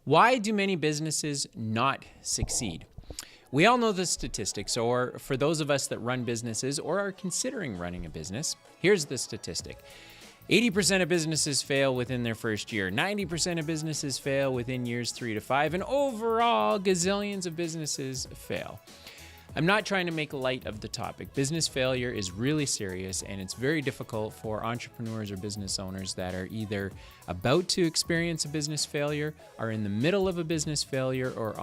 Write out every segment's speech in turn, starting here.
Why do many businesses not succeed? We all know the statistics, or for those of us that run businesses or are considering running a business, here's the statistic. 80% of businesses fail within their first year. 90% of businesses fail within years 3 to 5. And overall, gazillions of businesses fail. I'm not trying to make light of the topic. Business failure is really serious, and it's very difficult for entrepreneurs or business owners that are either about to experience a business failure, are in the middle of a business failure, or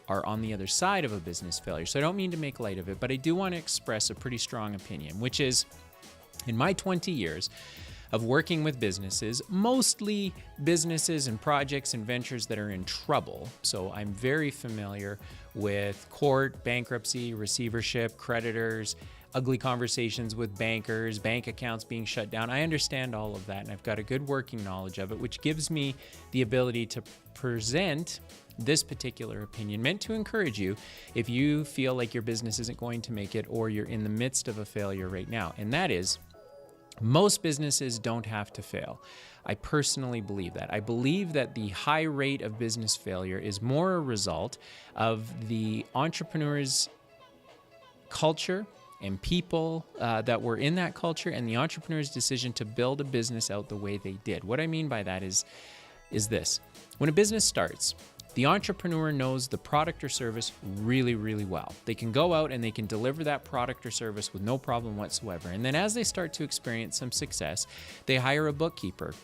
are on the other side of a business failure. So I don't mean to make light of it, but I do want to express a pretty strong opinion, which is, in my 20 years of working with businesses, mostly businesses and projects and ventures that are in trouble. So I'm very familiar with court, bankruptcy, receivership, creditors, ugly conversations with bankers, bank accounts being shut down. I understand all of that, and I've got a good working knowledge of it, which gives me the ability to present this particular opinion, meant to encourage you if you feel like your business isn't going to make it or you're in the midst of a failure right now. And that is, most businesses don't have to fail. I personally believe that. I believe that the high rate of business failure is more a result of the entrepreneur's culture and people that were in that culture, and the entrepreneur's decision to build a business out the way they did. What I mean by that is this. When a business starts, the entrepreneur knows the product or service really, really well. They can go out and they can deliver that product or service with no problem whatsoever. And then as they start to experience some success, they hire a bookkeeper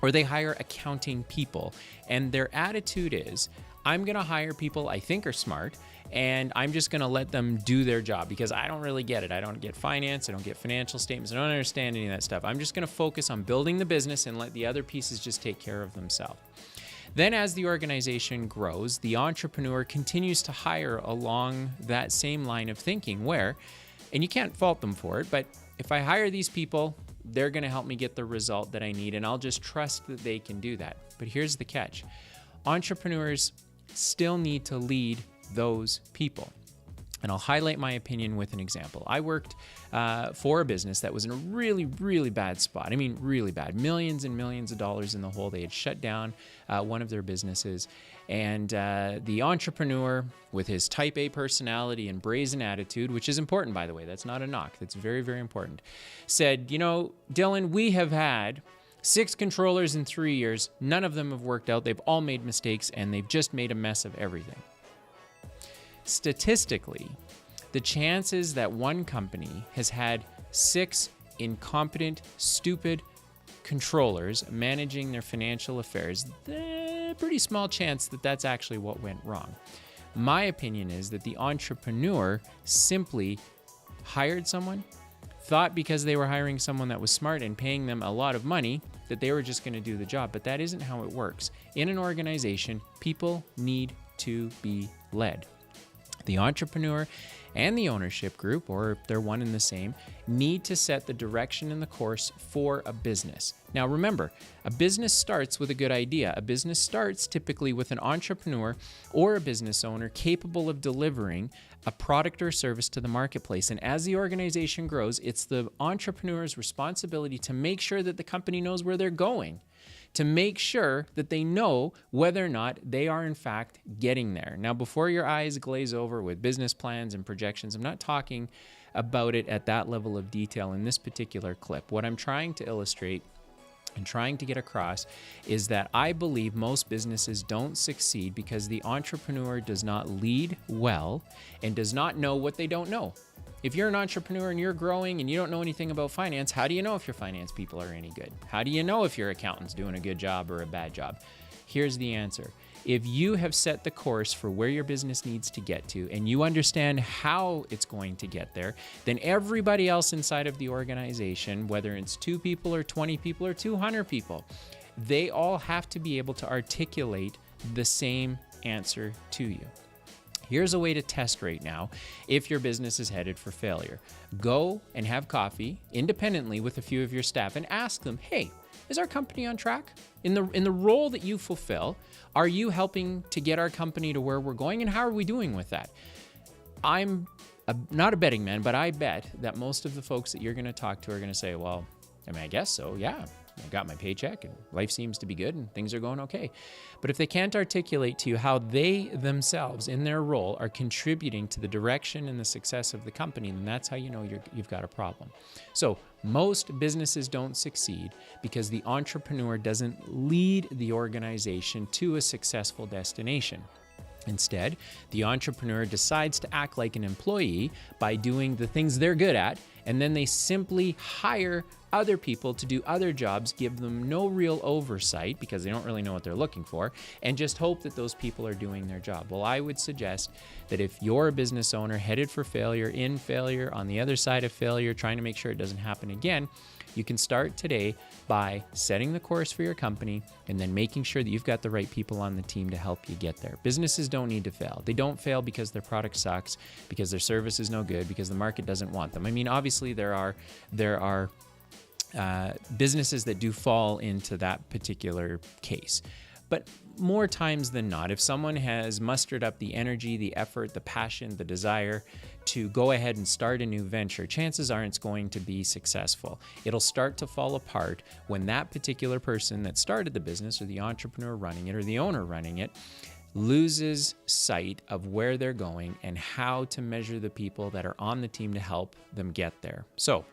or they hire accounting people. And their attitude is, I'm going to hire people I think are smart, and I'm just going to let them do their job because I don't really get it. I don't get finance. I don't get financial statements. I don't understand any of that stuff. I'm just going to focus on building the business and let the other pieces just take care of themselves. Then as the organization grows, the entrepreneur continues to hire along that same line of thinking where, and you can't fault them for it, but if I hire these people, they're going to help me get the result that I need, and I'll just trust that they can do that. But here's the catch. Entrepreneurs still need to lead those people. And I'll highlight my opinion with an example. I worked for a business that was in a really, really bad spot. I mean, really bad. Millions and millions of dollars in the hole. They had shut down one of their businesses. And the entrepreneur, with his type A personality and brazen attitude, which is important, by the way, that's not a knock, that's very, very important, said, you know, Dylan, we have had 6 controllers in 3 years. None of them have worked out. They've all made mistakes, and they've just made a mess of everything. Statistically, the chances that one company has had 6 incompetent, stupid controllers managing their financial affairs, pretty small chance that that's actually what went wrong. My opinion is that the entrepreneur simply hired someone, thought because they were hiring someone that was smart and paying them a lot of money that they were just going to do the job, but that isn't how it works. In an organization, people need to be led. The entrepreneur and the ownership group, or if they're one and the same, need to set the direction and the course for a business. Now remember, a business starts with a good idea. A business starts typically with an entrepreneur or a business owner capable of delivering a product or service to the marketplace. And as the organization grows, it's the entrepreneur's responsibility to make sure that the company knows where they're going, to make sure that they know whether or not they are in fact getting there. Now, before your eyes glaze over with business plans and projections, I'm not talking about it at that level of detail in this particular clip. What I'm trying to illustrate and trying to get across is that I believe most businesses don't succeed because the entrepreneur does not lead well and does not know what they don't know. If you're an entrepreneur and you're growing and you don't know anything about finance, how do you know if your finance people are any good? How do you know if your accountant's doing a good job or a bad job? Here's the answer. If you have set the course for where your business needs to get to and you understand how it's going to get there, then everybody else inside of the organization, whether it's 2 people or 20 people or 200 people, they all have to be able to articulate the same answer to you. Here's a way to test right now if your business is headed for failure. Go and have coffee independently with a few of your staff and ask them, hey, is our company on track? In the role that you fulfill, are you helping to get our company to where we're going, and how are we doing with that? I'm not a betting man, but I bet that most of the folks that you're going to talk to are going to say, well, I mean, I guess so. Yeah, I got my paycheck and life seems to be good and things are going okay. But if they can't articulate to you how they themselves in their role are contributing to the direction and the success of the company, then that's how you know you've got a problem. So most businesses don't succeed because the entrepreneur doesn't lead the organization to a successful destination. Instead, the entrepreneur decides to act like an employee by doing the things they're good at, and then they simply hire other people to do other jobs, give them no real oversight because they don't really know what they're looking for, and just hope that those people are doing their job. Well, I would suggest that if you're a business owner headed for failure, in failure, on the other side of failure, trying to make sure it doesn't happen again, you can start today by setting the course for your company and then making sure that you've got the right people on the team to help you get there. Businesses don't need to fail. They don't fail because their product sucks, because their service is no good, because the market doesn't want them. I mean, obviously there are businesses that do fall into that particular case. But more times than not, if someone has mustered up the energy, the effort, the passion, the desire to go ahead and start a new venture, chances are it's going to be successful. It'll start to fall apart when that particular person that started the business, or the entrepreneur running it, or the owner running it, loses sight of where they're going and how to measure the people that are on the team to help them get there. So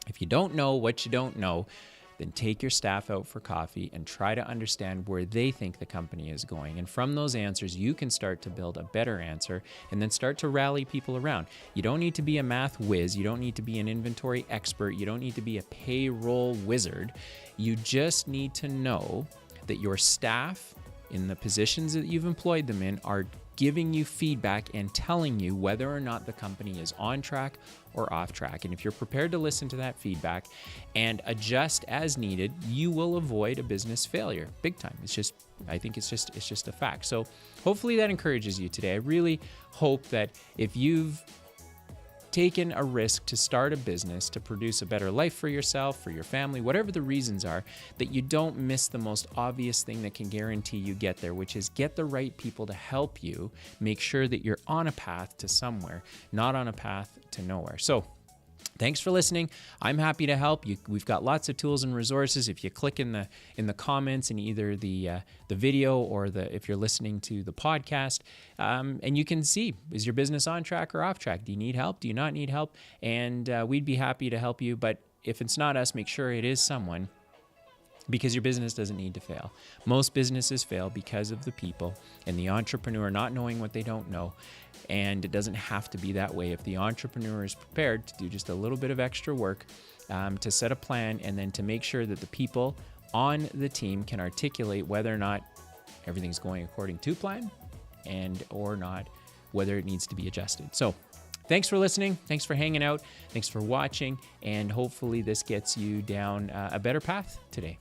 if you don't know what you don't know, then take your staff out for coffee and try to understand where they think the company is going. And from those answers, you can start to build a better answer and then start to rally people around. You don't need to be a math whiz. You don't need to be an inventory expert. You don't need to be a payroll wizard. You just need to know that your staff in the positions that you've employed them in are giving you feedback and telling you whether or not the company is on track or off track. And if you're prepared to listen to that feedback and adjust as needed, you will avoid a business failure big time. I think it's just a fact. So hopefully that encourages you today. I really hope that if you've taken a risk to start a business, to produce a better life for yourself, for your family, whatever the reasons are, that you don't miss the most obvious thing that can guarantee you get there, which is get the right people to help you make sure that you're on a path to somewhere, not on a path to nowhere. So thanks for listening. I'm happy to help you. We've got lots of tools and resources. If you click in the comments in either the video or if you're listening to the podcast, and you can see, is your business on track or off track? Do you need help? Do you not need help? And we'd be happy to help you. But if it's not us, make sure it is someone, because your business doesn't need to fail. Most businesses fail because of the people and the entrepreneur not knowing what they don't know. And it doesn't have to be that way. If the entrepreneur is prepared to do just a little bit of extra work, to set a plan, and then to make sure that the people on the team can articulate whether or not everything's going according to plan or not, whether it needs to be adjusted. So thanks for listening. Thanks for hanging out. Thanks for watching. And hopefully this gets you down a better path today.